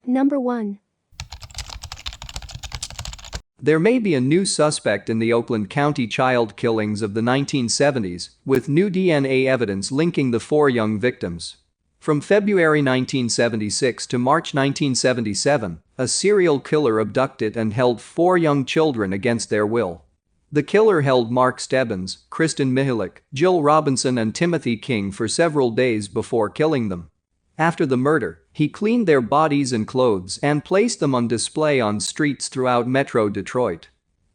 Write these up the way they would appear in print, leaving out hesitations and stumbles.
Number 1. There may be a new suspect in the Oakland County child killings of the 1970s, with new DNA evidence linking the 4 young victims. From February 1976 to March 1977, a serial killer abducted and held 4 young children against their will. The killer held Mark Stebbins, Kristen Mihalik, Jill Robinson and Timothy King for several days before killing them. After the murder, he cleaned their bodies and clothes and placed them on display on streets throughout Metro Detroit.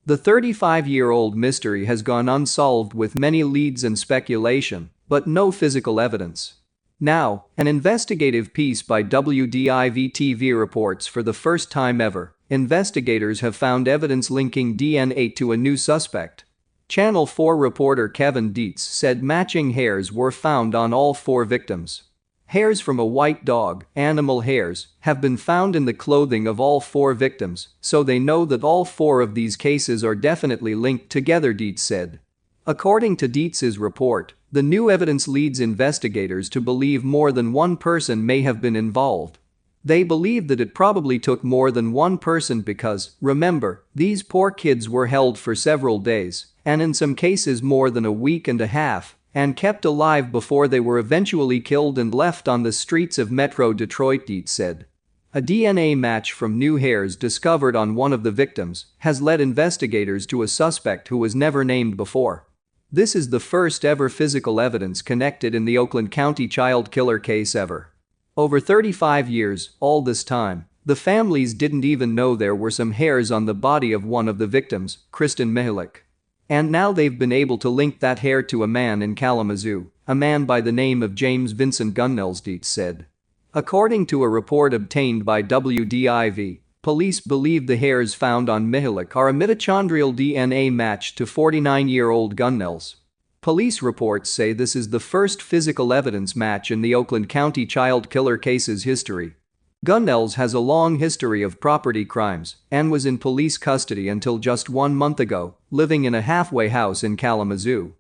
The 35-year-old mystery has gone unsolved with many leads and speculation, but no physical evidence. Now, an investigative piece by WDIV-TV reports for the first time ever, investigators have found evidence linking DNA to a new suspect. Channel 4 reporter Kevin Dietz said matching hairs were found on all 4 victims. Hairs from a white dog, animal hairs, have been found in the clothing of all 4 victims, so they know that all 4 of these cases are definitely linked together, Dietz said. According to Dietz's report, the new evidence leads investigators to believe more than one person may have been involved. They believe that it probably took more than one person because, remember, these poor kids were held for several days, and in some cases more than a week and a half, and kept alive before they were eventually killed and left on the streets of Metro Detroit, Dietz said. A DNA match from new hairs discovered on one of the victims has led investigators to a suspect who was never named before. This is the first ever physical evidence connected in the Oakland County child killer case ever. Over 35 years, all this time, the families didn't even know there were some hairs on the body of one of the victims, Kristen Mihalik. And now they've been able to link that hair to a man in Kalamazoo, a man by the name of James Vincent Gunnels, Dietz said. According to a report obtained by WDIV, police believe the hairs found on Mihalik are a mitochondrial DNA match to 49-year-old Gunnels. Police reports say this is the first physical evidence match in the Oakland County child killer case's history. Gunnels has a long history of property crimes and was in police custody until just 1 month ago, living in a halfway house in Kalamazoo.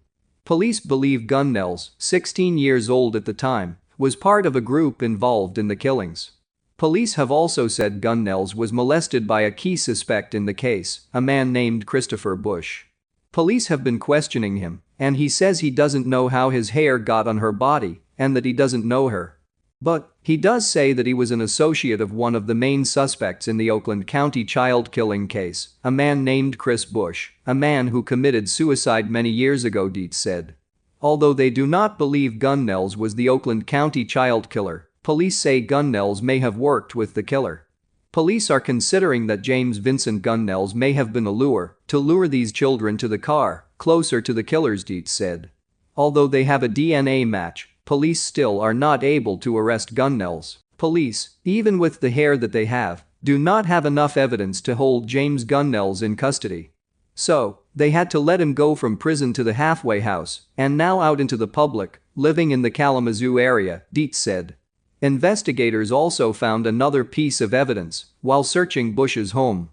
Police believe Gunnels, 16 years old at the time, was part of a group involved in the killings. Police have also said Gunnels was molested by a key suspect in the case, a man named Christopher Bush. Police have been questioning him, and he says he doesn't know how his hair got on her body and that he doesn't know her. But he does say that he was an associate of one of the main suspects in the Oakland County child killing case, a man named Chris Bush, a man who committed suicide many years ago, Dietz said. Although they do not believe Gunnels was the Oakland County child killer, police say Gunnels may have worked with the killer. Police are considering that James Vincent Gunnels may have been a lure to lure these children to the car, closer to the killers, Dietz said. Although they have a DNA match, police still are not able to arrest Gunnels. Police, even with the hair that they have, do not have enough evidence to hold James Gunnels in custody. So, they had to let him go from prison to the halfway house and now out into the public, living in the Kalamazoo area, Dietz said. Investigators also found another piece of evidence while searching Bush's home.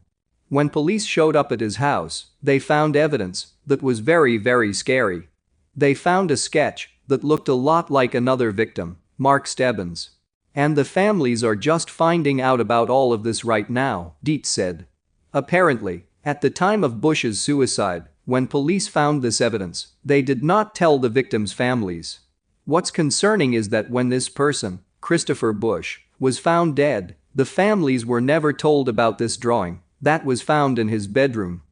When police showed up at his house, they found evidence that was very scary. They found a sketch that looked a lot like another victim, Mark Stebbins. And the families are just finding out about all of this right now, Dietz said. Apparently, at the time of Bush's suicide, when police found this evidence, they did not tell the victims' families. What's concerning is that when this person, Christopher Bush, was found dead, the families were never told about this drawing that was found in his bedroom.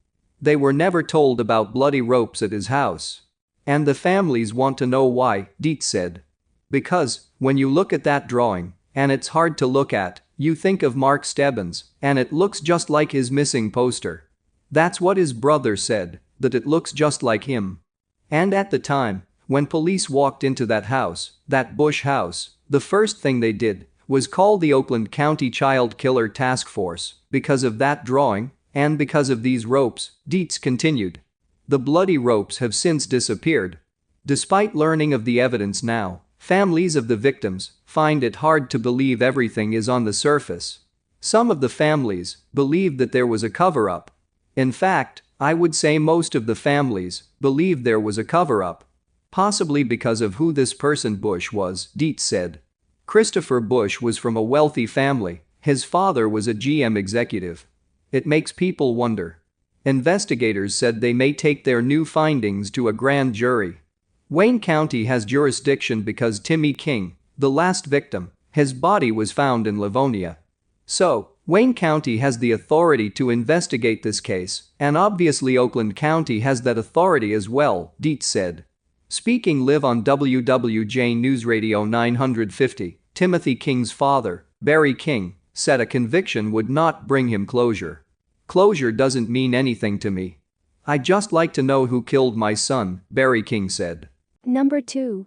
They were never told about bloody ropes at his house. And the families want to know why, Dietz said. Because, when you look at that drawing, and it's hard to look at, you think of Mark Stebbins, and it looks just like his missing poster. That's what his brother said, that it looks just like him. And at the time, when police walked into that house, that Bush house, the first thing they did was call the Oakland County Child Killer Task Force because of that drawing and because of these ropes, Dietz continued. The bloody ropes have since disappeared. Despite learning of the evidence now, families of the victims find it hard to believe everything is on the surface. Some of the families believe that there was a cover-up. In fact, I would say most of the families believe there was a cover-up. Possibly because of who this person Bush was, Dietz said. Christopher Bush was from a wealthy family, His father was a GM executive. It makes people wonder. Investigators said they may take their new findings to a grand jury. Wayne County has jurisdiction because Timmy King, the last victim, his body was found in Livonia. So, Wayne County has the authority to investigate this case, and obviously Oakland County has that authority as well, Dietz said. Speaking live on WWJ News Radio 950, Timothy King's father, Barry King, said a conviction would not bring him closure. "Closure doesn't mean anything to me. I'd just like to know who killed my son," Barry King said. Number 2.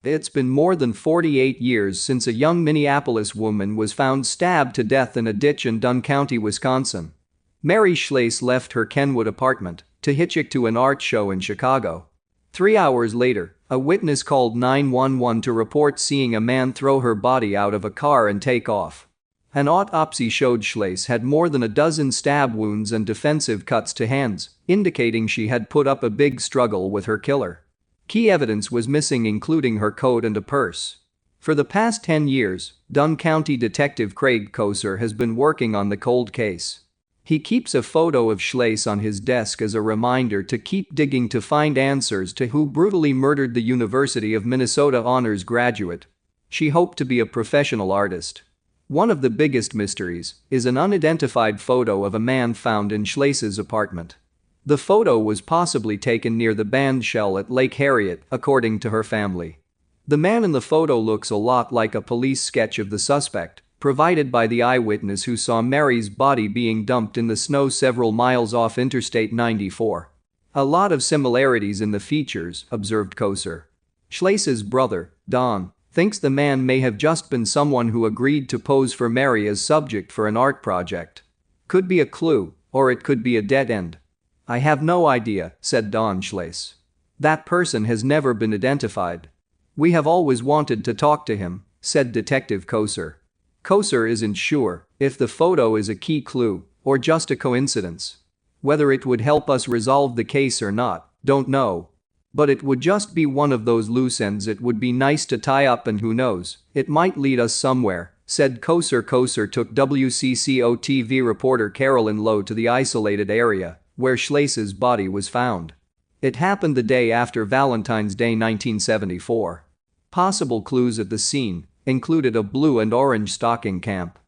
It's been more than 48 years since a young Minneapolis woman was found stabbed to death in a ditch in Dunn County, Wisconsin. Mary Schlais left her Kenwood apartment to hitchhike to an art show in Chicago. 3 hours later, a witness called 911 to report seeing a man throw her body out of a car and take off. An autopsy showed Schlais had more than a dozen stab wounds and defensive cuts to hands, indicating she had put up a big struggle with her killer. Key evidence was missing, including her coat and a purse. For the past 10 years, Dunn County Detective Craig Koser has been working on the cold case. He keeps a photo of Schlais on his desk as a reminder to keep digging to find answers to who brutally murdered the University of Minnesota honors graduate. She hoped to be a professional artist. One of the biggest mysteries is an unidentified photo of a man found in Schlais's apartment. The photo was possibly taken near the band shell at Lake Harriet, according to her family. The man in the photo looks a lot like a police sketch of the suspect, provided by the eyewitness who saw Mary's body being dumped in the snow several miles off Interstate 94. "A lot of similarities in the features," observed Koser. Schlais's brother, Don, thinks the man may have just been someone who agreed to pose for Mary as subject for an art project. "Could be a clue, or it could be a dead end. I have no idea," said Don Schlais. "That person has never been identified. We have always wanted to talk to him," said Detective Koser. Koser isn't sure if the photo is a key clue or just a coincidence. Whether it would help us resolve the case or not, don't know. But it would just be one of those loose ends it would be nice to tie up, and who knows, it might lead us somewhere, said Koser. Koser took WCCO-TV reporter Carolyn Lowe to the isolated area where Schlais's body was found. It happened the day after Valentine's Day 1974. Possible clues at the scene included a blue and orange stocking cap.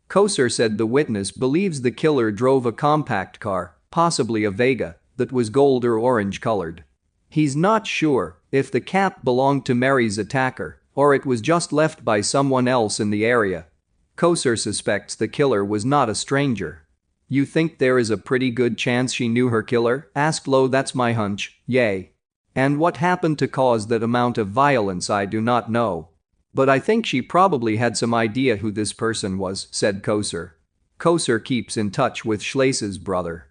Koser said the witness believes the killer drove a compact car, possibly a Vega, that was gold or orange colored. He's not sure if the cap belonged to Mary's attacker or it was just left by someone else in the area. Koser suspects the killer was not a stranger. "You think there is a pretty good chance she knew her killer?" asked Lowe. "That's my hunch, yay. And what happened to cause that amount of violence I do not know. But I think she probably had some idea who this person was," said Koser. Koser keeps in touch with Schlais's brother.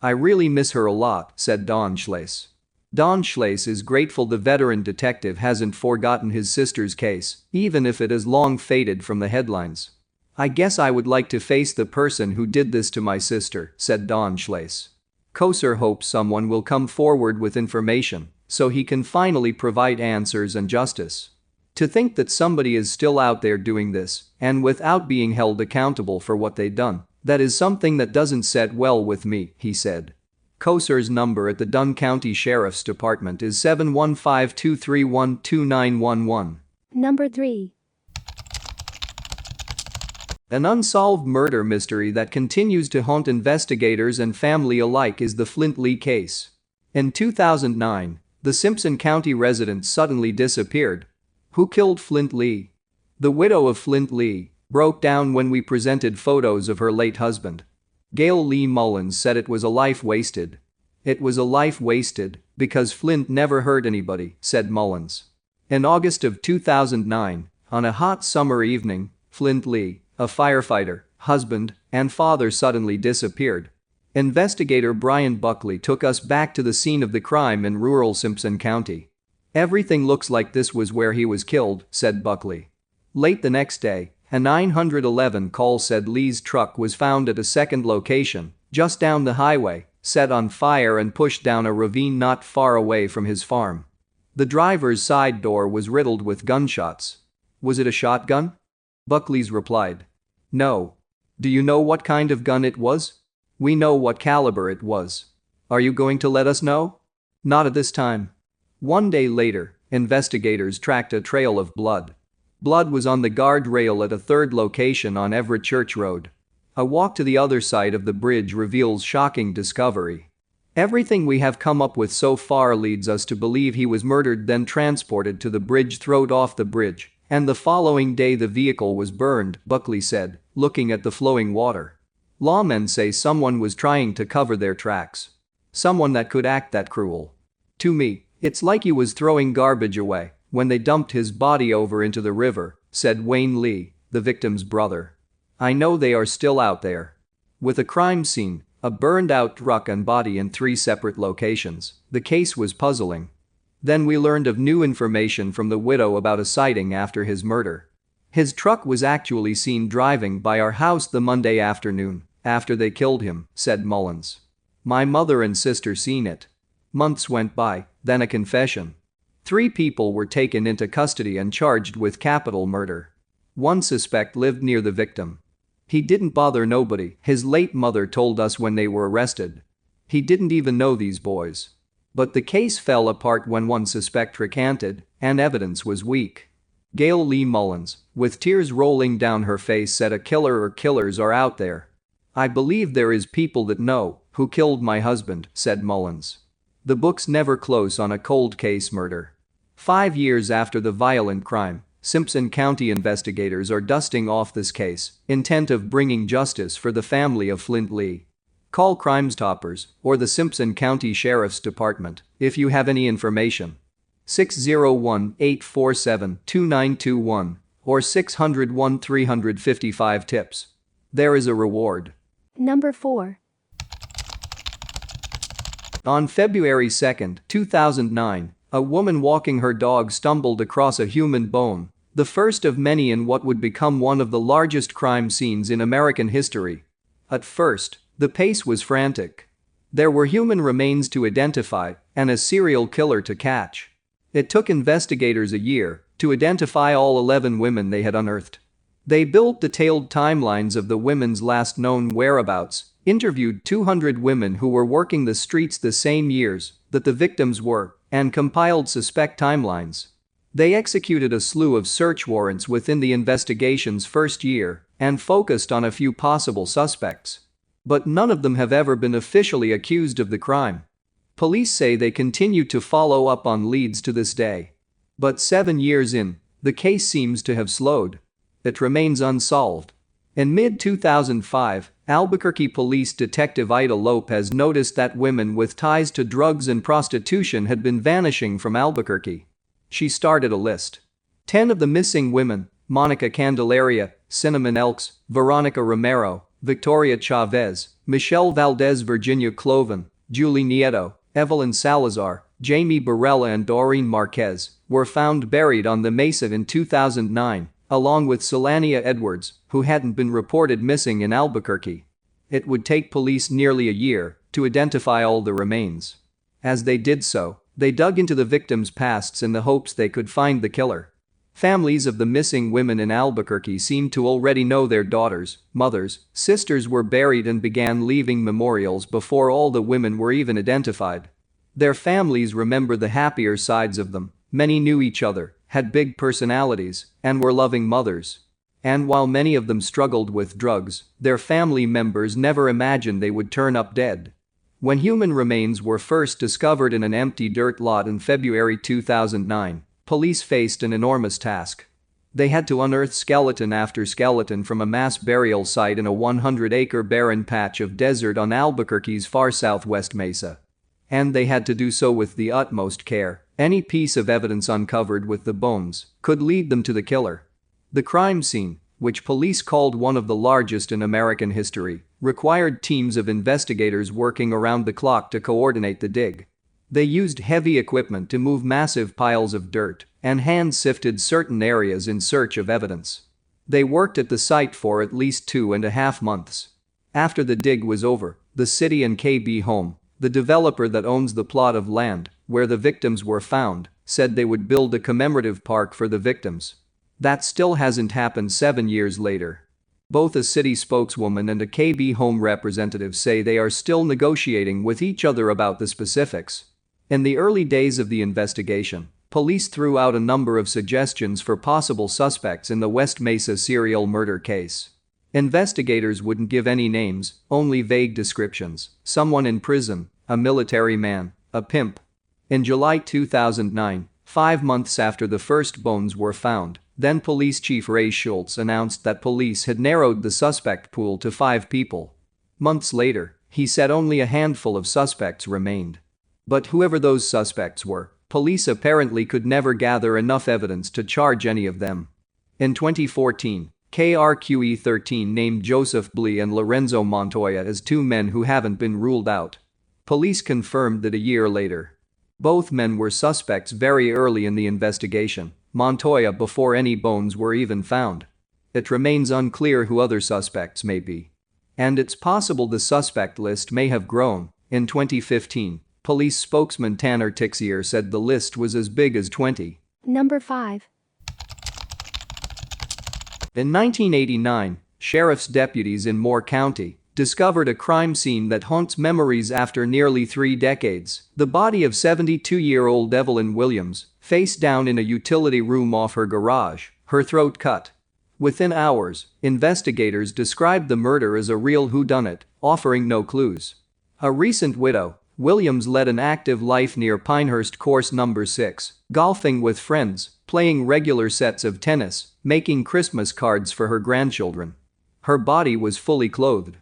"I really miss her a lot," said Don Schlais. Don Schlais is grateful the veteran detective hasn't forgotten his sister's case, even if it has long faded from the headlines. "I guess I would like to face the person who did this to my sister," said Don Schlais. Koser hopes someone will come forward with information so he can finally provide answers and justice. "To think that somebody is still out there doing this and without being held accountable for what they've done, that is something that doesn't set well with me," he said. Koser's number at the Dunn County Sheriff's Department is 715-231-2911. Number 3. An unsolved murder mystery that continues to haunt investigators and family alike is the Flynt Lee case. In 2009, the Simpson County resident suddenly disappeared. Who killed Flynt Lee? The widow of Flynt Lee broke down when we presented photos of her late husband. Gail Lee Mullins said it was a life wasted. "It was a life wasted because Flynt never hurt anybody," said Mullins. In August of 2009, on a hot summer evening, Flynt Lee, a firefighter, husband, and father, suddenly disappeared. Investigator Brian Buckley took us back to the scene of the crime in rural Simpson County. "Everything looks like this was where he was killed," said Buckley. Late the next day, a 911 call said Lee's truck was found at a second location, just down the highway, set on fire and pushed down a ravine not far away from his farm. The driver's side door was riddled with gunshots. Was it a shotgun? Buckley's replied. No. Do you know what kind of gun it was? We know what caliber it was. Are you going to let us know? Not at this time. One day later, investigators tracked a trail of blood. Blood was on the guardrail at a third location on Everett Church Road. A walk to the other side of the bridge reveals shocking discovery. Everything we have come up with so far leads us to believe he was murdered, then transported to the bridge, thrown off the bridge, and the following day the vehicle was burned, Buckley said, looking at the flowing water. Lawmen say someone was trying to cover their tracks. Someone that could act that cruel. To me, it's like he was throwing garbage away when they dumped his body over into the river, said Wayne Lee, the victim's brother. I know they are still out there. With a crime scene, a burned-out truck and body in 3 separate locations, the case was puzzling. Then we learned of new information from the widow about a sighting after his murder. His truck was actually seen driving by our house the Monday afternoon after they killed him, said Mullins. My mother and sister seen it. Months went by, then a confession. 3 people were taken into custody and charged with capital murder. 1 suspect lived near the victim. He didn't bother nobody, his late mother told us when they were arrested. He didn't even know these boys. But the case fell apart when 1 suspect recanted, and evidence was weak. Gail Lee Mullins, with tears rolling down her face, said a killer or killers are out there. I believe there is people that know who killed my husband, said Mullins. The book's never close on a cold case murder. 5 years after the violent crime, Simpson County investigators are dusting off this case, intent of bringing justice for the family of Flynt Lee. Call Crime Stoppers or the Simpson County Sheriff's Department if you have any information. 601-847-2921 or 601-355 tips. There is a reward. Number 4. On February 2, 2009, a woman walking her dog stumbled across a human bone, the first of many in what would become one of the largest crime scenes in American history. At first, the pace was frantic. There were human remains to identify and a serial killer to catch. It took investigators a year to identify all 11 women they had unearthed. They built detailed timelines of the women's last known whereabouts, interviewed 200 women who were working the streets the same years that the victims were, and compiled suspect timelines. They executed a slew of search warrants within the investigation's first year and focused on a few possible suspects. But none of them have ever been officially accused of the crime. Police say they continue to follow up on leads to this day. But 7 years in, the case seems to have slowed. It remains unsolved. In mid-2005, Albuquerque Police Detective Ida Lopez noticed that women with ties to drugs and prostitution had been vanishing from Albuquerque. She started a list. 10 of the missing women, Monica Candelaria, Cinnamon Elks, Veronica Romero, Victoria Chavez, Michelle Valdez, Virginia Cloven, Julie Nieto, Evelyn Salazar, Jamie Barella and Doreen Marquez, were found buried on the Mesa in 2009, along with Solania Edwards, who hadn't been reported missing in Albuquerque. It would take police nearly a year to identify all the remains. As they did so, they dug into the victims' pasts in the hopes they could find the killer. Families of the missing women in Albuquerque seemed to already know their daughters, mothers, sisters were buried and began leaving memorials before all the women were even identified. Their families remember the happier sides of them. Many knew each other, had big personalities, and were loving mothers. And while many of them struggled with drugs, their family members never imagined they would turn up dead. When human remains were first discovered in an empty dirt lot in February 2009, police faced an enormous task. They had to unearth skeleton after skeleton from a mass burial site in a 100-acre barren patch of desert on Albuquerque's far southwest Mesa. And they had to do so with the utmost care. Any piece of evidence uncovered with the bones could lead them to the killer. The crime scene, which police called one of the largest in American history, required teams of investigators working around the clock to coordinate the dig. They used heavy equipment to move massive piles of dirt and hand-sifted certain areas in search of evidence. They worked at the site for at least 2.5 months. After the dig was over, the city and KB Home, the developer that owns the plot of land where the victims were found, said they would build a commemorative park for the victims. That still hasn't happened 7 years later. Both a city spokeswoman and a KB Home representative say they are still negotiating with each other about the specifics. In the early days of the investigation, police threw out a number of suggestions for possible suspects in the West Mesa serial murder case. Investigators wouldn't give any names, only vague descriptions: someone in prison, a military man, a pimp. In July 2009, 5 months after the first bones were found, then Police Chief Ray Schultz announced that police had narrowed the suspect pool to 5 people. Months later, he said only a handful of suspects remained. But whoever those suspects were, police apparently could never gather enough evidence to charge any of them. In 2014, KRQE-13 named Joseph Blee and Lorenzo Montoya as 2 men who haven't been ruled out. Police confirmed that a year later. Both men were suspects very early in the investigation, Montoya before any bones were even found. It remains unclear who other suspects may be. And it's possible the suspect list may have grown. In 2015, police spokesman Tanner Tixier said the list was as big as 20. Number 5. In 1989, sheriff's deputies in Moore County discovered a crime scene that haunts memories after nearly 3 decades. The body of 72-year-old Evelyn Williams, face down in a utility room off her garage, her throat cut. Within hours, investigators described the murder as a real whodunit, offering no clues. A recent widow, Williams led an active life near Pinehurst Course No. 6, golfing with friends, playing regular sets of tennis, making Christmas cards for her grandchildren. Her body was fully clothed.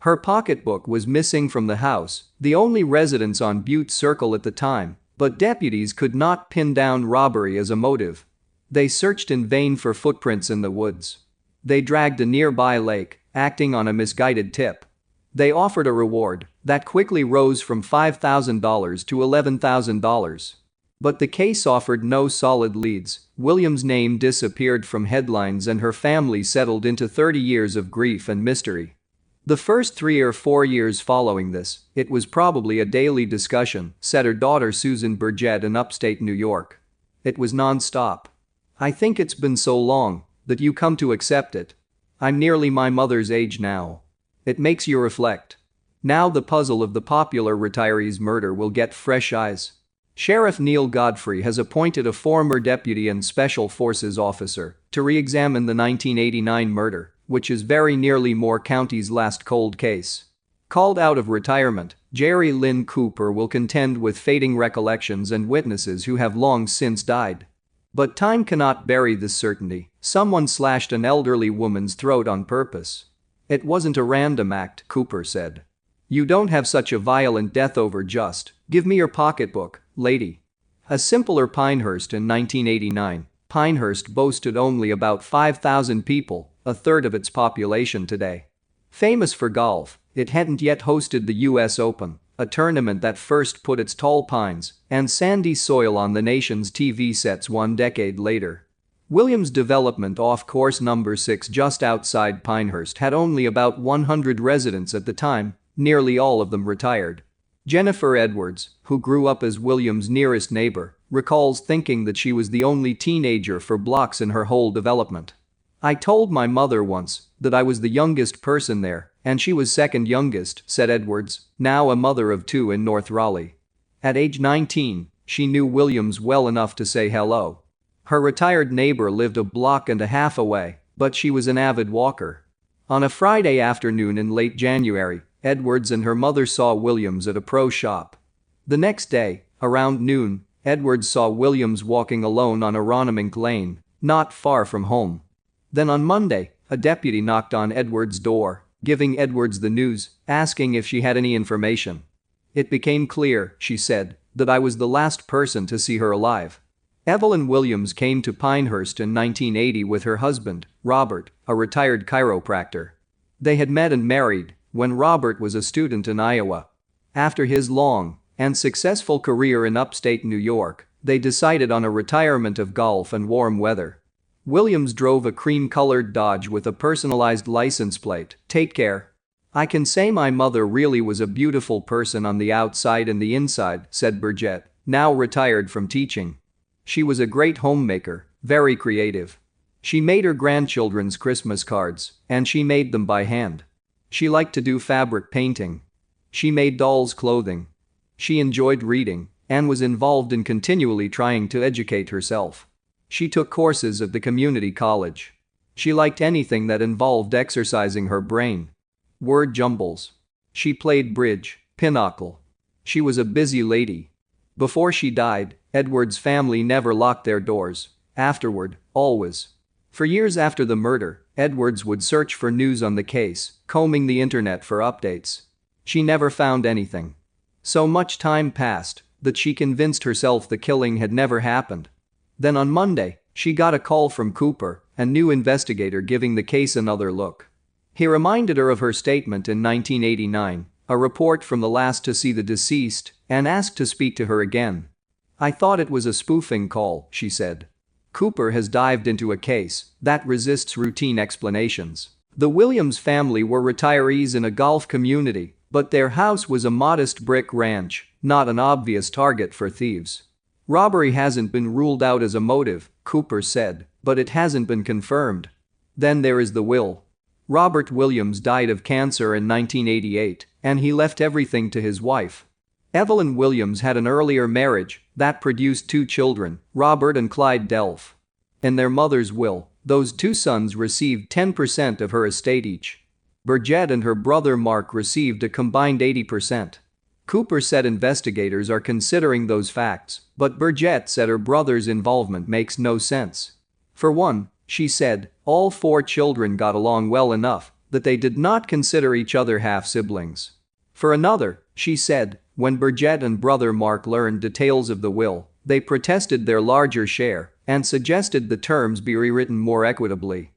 Her pocketbook was missing from the house, the only residence on Butte Circle at the time, but deputies could not pin down robbery as a motive. They searched in vain for footprints in the woods. They dragged a nearby lake, acting on a misguided tip. They offered a reward that quickly rose from $5,000 to $11,000. But the case offered no solid leads. Williams' name disappeared from headlines and her family settled into 30 years of grief and mystery. The first 3 or 4 years following this, it was probably a daily discussion, said her daughter Susan Burgett in upstate New York. It was non-stop. I think it's been so long that you come to accept it. I'm nearly my mother's age now. It makes you reflect. Now the puzzle of the popular retiree's murder will get fresh eyes. Sheriff Neil Godfrey has appointed a former deputy and special forces officer to re-examine the 1989 murder, which is very nearly Moore County's last cold case. Called out of retirement, Jerry Lynn Cooper will contend with fading recollections and witnesses who have long since died. But time cannot bury this certainty: someone slashed an elderly woman's throat on purpose. It wasn't a random act, Cooper said. You don't have such a violent death over just, give me your pocketbook, lady. A simpler Pinehurst in 1989. Pinehurst boasted only about 5,000 people, a third of its population today. Famous for golf, it hadn't yet hosted the US Open, a tournament that first put its tall pines and sandy soil on the nation's TV sets 1 decade later. Williams' development off Course No. 6 just outside Pinehurst had only about 100 residents at the time, nearly all of them retired. Jennifer Edwards, who grew up as Williams' nearest neighbor, recalls thinking that she was the only teenager for blocks in her whole development. I told my mother once that I was the youngest person there, and she was second youngest, said Edwards, now a mother of 2 in North Raleigh. At age 19, she knew Williams well enough to say hello. Her retired neighbor lived a block and a half away, but she was an avid walker. On a Friday afternoon in late January, Edwards and her mother saw Williams at a pro shop. The next day, around noon, Edwards saw Williams walking alone on Aronimink Lane, not far from home. Then on Monday, a deputy knocked on Edwards' door, giving Edwards the news, asking if she had any information. It became clear, she said, that I was the last person to see her alive. Evelyn Williams came to Pinehurst in 1980 with her husband, Robert, a retired chiropractor. They had met and married when Robert was a student in Iowa. After his long and successful career in upstate New York, they decided on a retirement of golf and warm weather. Williams drove a cream-colored Dodge with a personalized license plate. Take care. I can say my mother really was a beautiful person on the outside and the inside, said Burgett, now retired from teaching. She was a great homemaker, very creative. She made her grandchildren's Christmas cards, and she made them by hand. She liked to do fabric painting. She made dolls' clothing. She enjoyed reading and was involved in continually trying to educate herself. She took courses at the community college. She liked anything that involved exercising her brain. Word jumbles. She played bridge, pinochle. She was a busy lady. Before she died, Edward's family never locked their doors. Afterward, always. For years after the murder, Edwards would search for news on the case, combing the internet for updates. She never found anything. So much time passed that she convinced herself the killing had never happened. Then on Monday, she got a call from Cooper, a new investigator giving the case another look. He reminded her of her statement in 1989, a report from the last to see the deceased, and asked to speak to her again. "I thought it was a spoofing call," she said. Cooper has dived into a case that resists routine explanations. The Williams family were retirees in a golf community, but their house was a modest brick ranch, not an obvious target for thieves. "Robbery hasn't been ruled out as a motive," Cooper said, "but it hasn't been confirmed." Then there is the will. Robert Williams died of cancer in 1988, and he left everything to his wife. Evelyn Williams had an earlier marriage that produced 2 children, Robert and Clyde Delph. In their mother's will, those 2 sons received 10% of her estate each. Bridget and her brother Mark received a combined 80%. Cooper said investigators are considering those facts, but Bridget said her brother's involvement makes no sense. For one, she said, all 4 children got along well enough that they did not consider each other half-siblings. For another, she said, when Bridget and brother Mark learned details of the will, they protested their larger share and suggested the terms be rewritten more equitably.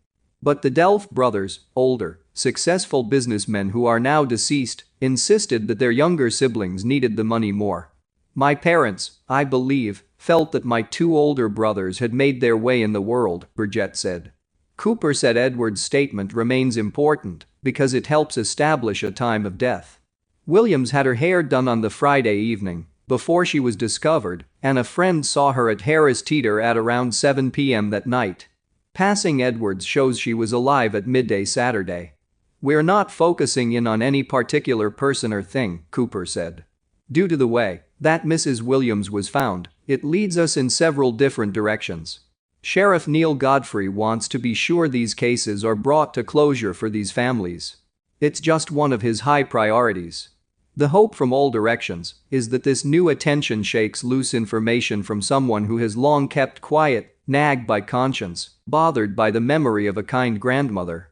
But the Delph brothers, older, successful businessmen who are now deceased, insisted that their younger siblings needed the money more. "My parents, I believe, felt that my 2 older brothers had made their way in the world," Bridget said. Cooper said Edward's statement remains important because it helps establish a time of death. Williams had her hair done on the Friday evening before she was discovered, and a friend saw her at Harris Teeter at around 7 p.m. that night. Passing Edwards shows she was alive at midday Saturday. "We're not focusing in on any particular person or thing," Cooper said. "Due to the way that Mrs. Williams was found, it leads us in several different directions. Sheriff Neil Godfrey wants to be sure these cases are brought to closure for these families. It's just one of his high priorities. The hope from all directions is that this new attention shakes loose information from someone who has long kept quiet, nagged by conscience, bothered by the memory of a kind grandmother."